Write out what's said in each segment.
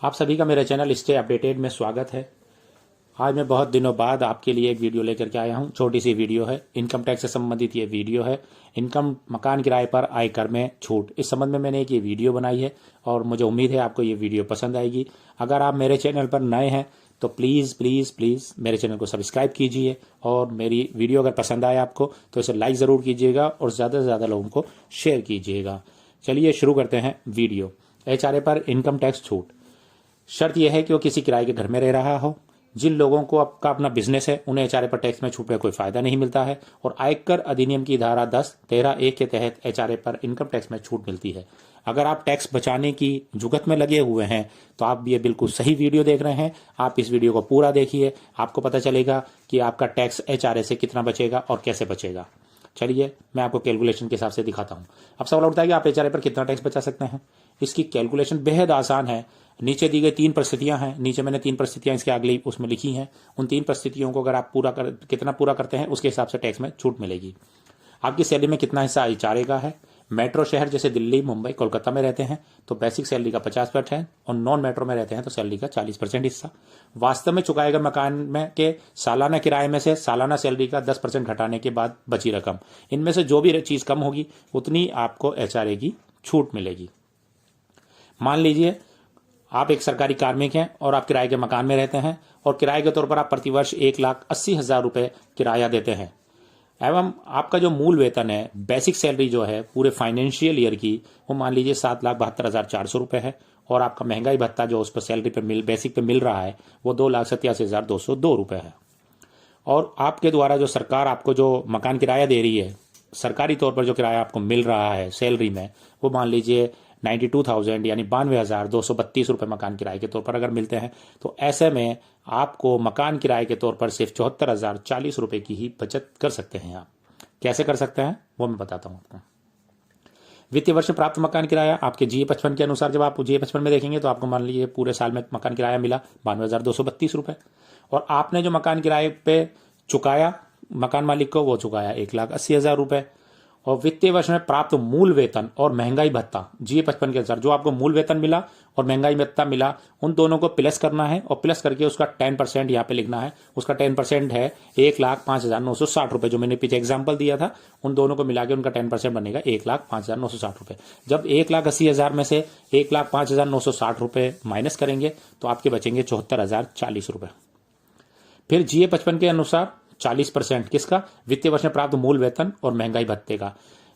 आप सभी का मेरे चैनल स्टे अपडेटेड में स्वागत है। आज मैं बहुत दिनों बाद आपके लिए एक वीडियो लेकर के आया हूं। छोटी सी वीडियो है, इनकम टैक्स से संबंधित ये वीडियो है। इनकम मकान किराए पर आयकर में छूट, इस संबंध में मैंने एक ये वीडियो बनाई है और मुझे उम्मीद है आपको ये वीडियो पसंद आएगी। अगर आप मेरे चैनल पर नए हैं तो प्लीज़ प्लीज़ प्लीज़ मेरे चैनल को सब्सक्राइब कीजिए और मेरी वीडियो अगर पसंद आए आपको तो इसे लाइक ज़रूर कीजिएगा और ज़्यादा से ज़्यादा लोगों को शेयर कीजिएगा। चलिए शुरू करते हैं वीडियो। HRA पर इनकम टैक्स छूट। शर्त यह है कि वो किसी किराए के घर में रह रहा हो। जिन लोगों को आपका अपना बिजनेस है उन्हें HRA पर टैक्स में छूट में कोई फायदा नहीं मिलता है और आयकर अधिनियम की धारा 10(13)(1) के तहत HRA पर इनकम टैक्स में छूट मिलती है। अगर आप टैक्स बचाने की जुगत में लगे हुए हैं तो आप ये बिल्कुल सही वीडियो देख रहे हैं। आप इस वीडियो को पूरा देखिए, आपको पता चलेगा कि आपका टैक्स HRA से कितना बचेगा और कैसे बचेगा। चलिए मैं आपको कैलकुलेशन के हिसाब से दिखाता हूँ। अब सवाल उठता है कि आप HRA पर कितना टैक्स बचा सकते हैं। इसकी कैलकुलेशन बेहद आसान है। नीचे दी गई 3 परिस्थितियां हैं। नीचे मैंने 3 परिस्थितियां इसके अगली उसमें लिखी हैं। उन 3 परिस्थितियों को अगर आप कितना पूरा करते हैं उसके हिसाब से टैक्स में छूट मिलेगी। आपकी सैलरी में कितना हिस्सा HRA का है। मेट्रो शहर जैसे दिल्ली, मुंबई, कोलकाता में रहते हैं तो बेसिक सैलरी का 50% है और नॉन मेट्रो में रहते हैं तो सैलरी का 40% हिस्सा। वास्तव में चुकाए गए मकान में के सालाना किराए में से सालाना सैलरी का 10% घटाने के बाद बची रकम, इनमें से जो भी चीज़ कम होगी उतनी आपको HRA की छूट मिलेगी। मान लीजिए आप एक सरकारी कार्मिक हैं और आप किराए के मकान में रहते हैं और किराए के तौर पर आप प्रतिवर्ष 1,80,000 रुपये किराया देते हैं एवं आपका जो मूल वेतन है, बेसिक सैलरी जो है पूरे फाइनेंशियल ईयर की, वो मान लीजिए 7,72,400 रुपये है और आपका महंगाई भत्ता जो उस पर सैलरी पे बेसिक पे मिल रहा है वो 2,87,202 रुपये है। और आपके द्वारा जो सरकार आपको जो मकान किराया दे रही है, सरकारी तौर पर जो किराया आपको मिल रहा है सैलरी में, वो मान लीजिए 92,000 यानी 92,232 रुपये मकान किराए के तौर पर अगर मिलते हैं तो ऐसे में आपको मकान किराए के तौर पर सिर्फ 74,040 रुपये की ही बचत कर सकते हैं। आप कैसे कर सकते हैं वो मैं बताता हूँ आपको। वित्तीय वर्ष में प्राप्त मकान किराया आपके GA 55 के अनुसार, जब आप GA 55 में देखेंगे तो आपको मान लीजिए पूरे साल में मकान किराया मिला 92,232 रुपये और आपने जो मकान किराए पे चुकाया मकान मालिक को वो चुकाया 1,80,000 रुपये। और वित्तीय वर्ष में प्राप्त मूल वेतन और महंगाई भत्ता GA 55 के अनुसार जो आपको मूल वेतन मिला और महंगाई भत्ता मिला, उन दोनों को प्लस करना है और प्लस करके उसका 10% यहाँ पे लिखना है। उसका 10% है 1,05,960 रुपये, जो मैंने पीछे एग्जाम्पल दिया था। उन दोनों को मिला के उनका 10% बनेगा 1,05,960 रुपये। जब 1,80,000 में से 1,05,960 रुपये माइनस करेंगे तो आपके बचेंगे 74,040 रुपये। फिर GA 55 के अनुसार 40% किसका, वित्तीय वर्ष में प्राप्त मूल वेतन और महंगाई भत्ते का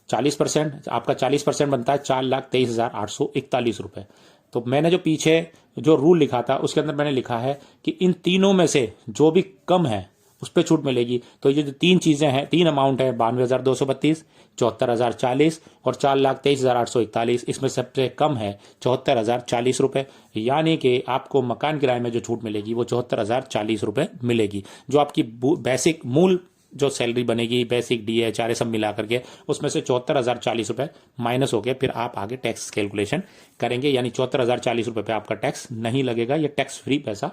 40%, आपका 40% बनता है 4,23,841 रुपये। तो मैंने जो पीछे जो रूल लिखा था उसके अंदर मैंने लिखा है कि इन तीनों में से जो भी कम है उस पर छूट मिलेगी। तो ये जो 3 चीज़ें हैं, 3 अमाउंट है 92,232, 74,040 और 4,23,841, इसमें सबसे कम है 74,040 रुपये। यानी कि आपको मकान किराए में जो छूट मिलेगी वो 74,040 रुपये मिलेगी। जो आपकी बेसिक मूल जो सैलरी बनेगी, बेसिक DA HRA सब मिला करके, उसमें से 74,040 रुपये माइनस हो गए। फिर आप आगे टैक्स कैलकुलेशन करेंगे, यानी 74,040 रुपये पे आपका टैक्स नहीं लगेगा। ये टैक्स फ्री पैसा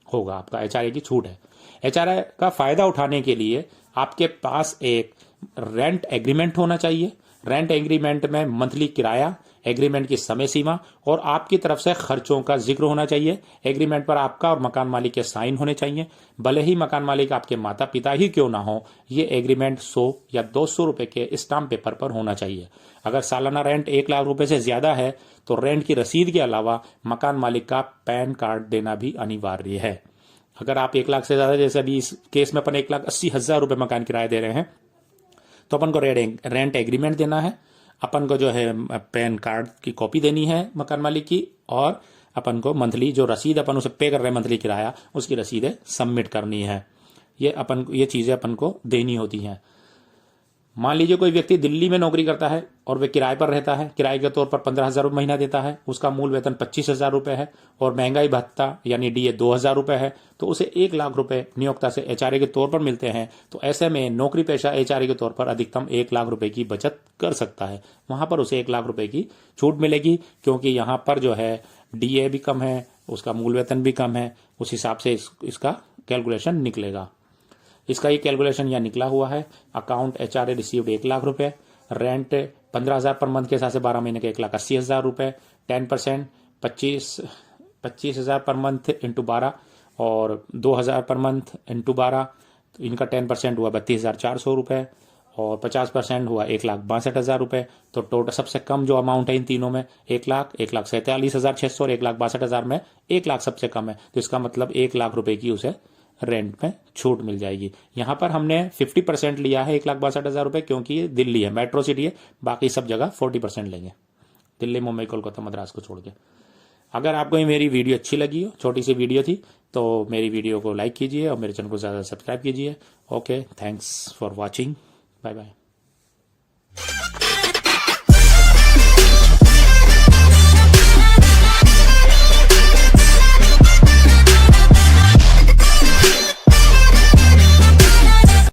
होगा, आपका HRA की छूट है। HRA का फायदा उठाने के लिए आपके पास एक रेंट एग्रीमेंट होना चाहिए। रेंट एग्रीमेंट में मंथली किराया, एग्रीमेंट की समय सीमा और आपकी तरफ से खर्चों का जिक्र होना चाहिए। एग्रीमेंट पर आपका और मकान मालिक के साइन होने चाहिए। भले ही मकान मालिक आपके माता पिता ही क्यों ना हो, ये एग्रीमेंट 100 या 200 रुपए के स्टाम्प पेपर पर होना चाहिए। अगर सालाना रेंट 1,00,000 रुपए से ज्यादा है तो रेंट की रसीद के अलावा मकान मालिक का पैन कार्ड देना भी अनिवार्य है। अगर आप 1,00,000 से ज्यादा, जैसे अभी इस केस में अपन 1,80,000 रुपये मकान किराया दे रहे हैं, तो अपन को रेंट एग्रीमेंट देना है, अपन को जो है पैन कार्ड की कॉपी देनी है मकान मालिक की, और अपन को मंथली जो रसीद अपन उसे पे कर रहे हैं मंथली किराया, उसकी रसीदें सबमिट करनी है। ये चीज़ें अपन को देनी होती हैं। मान लीजिए कोई व्यक्ति दिल्ली में नौकरी करता है और वे किराए पर रहता है, किराए के तौर पर 15,000 रुपये महीना देता है, उसका मूल वेतन 25,000 रुपये है और महंगाई भत्ता यानी DA 2,000 रुपये है, तो उसे 1,00,000 रुपये नियोक्ता से HRA के तौर पर मिलते हैं। तो ऐसे में नौकरी पेशा HRA के तौर पर अधिकतम 1,00,000 रुपये की बचत कर सकता है। वहां पर उसे 1,00,000 रुपये की छूट मिलेगी, क्योंकि यहाँ पर जो है DA भी कम है, उसका मूल वेतन भी कम है, उस हिसाब से इसका कैलकुलेशन निकलेगा। इसका ये कैलकुलेशन यहाँ निकला हुआ है। अकाउंट HRA रिसीव्ड 1,00,000 रुपये, रेंट 15,000 पर मंथ के हिसाब से 12 महीने के 1,80,000 रुपये, 10% 25,000 पर मंथ इंटू 12 और 2,000 पर मंथ इंटू 12, तो इनका 10% हुआ 32,400 रुपये और 50% हुआ 1,62,000 रुपये। तो टोटल सबसे कम जो अमाउंट है इन तीनों में 1,00,000, 1,47,600 और 1,62,000 में 1,00,000 सबसे कम है। तो इसका मतलब 1,00,000 रुपये की उसे रेंट में छूट मिल जाएगी। यहाँ पर हमने 50% लिया है 1,62,000 रुपये, क्योंकि ये दिल्ली है, मेट्रो सिटी है। बाकी सब जगह 40% लेंगे, दिल्ली, मुंबई, कोलकाता, मद्रास को छोड़ के। अगर आपको ये मेरी वीडियो अच्छी लगी हो, छोटी सी वीडियो थी, तो मेरी वीडियो को लाइक कीजिए और मेरे चैनल को ज़्यादा सब्सक्राइब कीजिए। Okay, thanks for watching, bye bye.